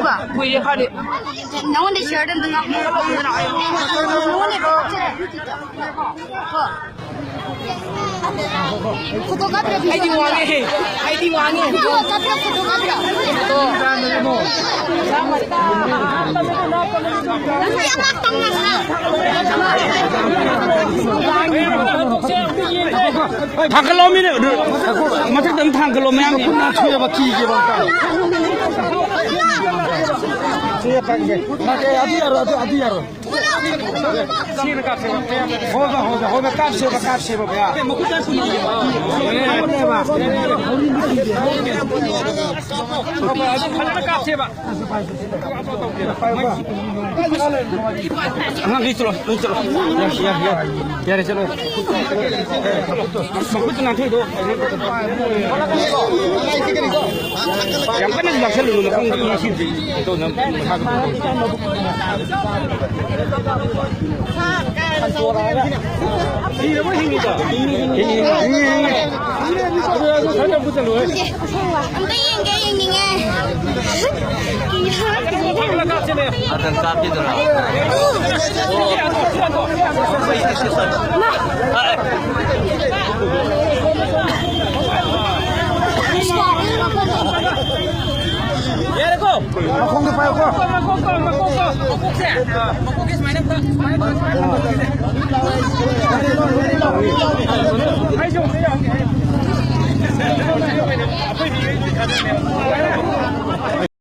吧？贵好的。那我那馅儿的那个，我那个포토카피라 아이디 왕해. 아이디 왕해. 포토카피라 포토카피라 방글로미네. 맞아 등 방글로미 안 나. 추야 봐 기게 봐. 추야 빠게. 나게 아디야로. 시는 값이 호가 값이 봐. 먹고 잘 뿐이야. 해 봐. 값이 봐. हाँ नहीं चलो यार चलो कुछ ना थे दो yang kan nggak selalu nggak ngisi itu ini apa ini tuh Akan kapi tu lah. Ya ko. Makong di payo ko. Makong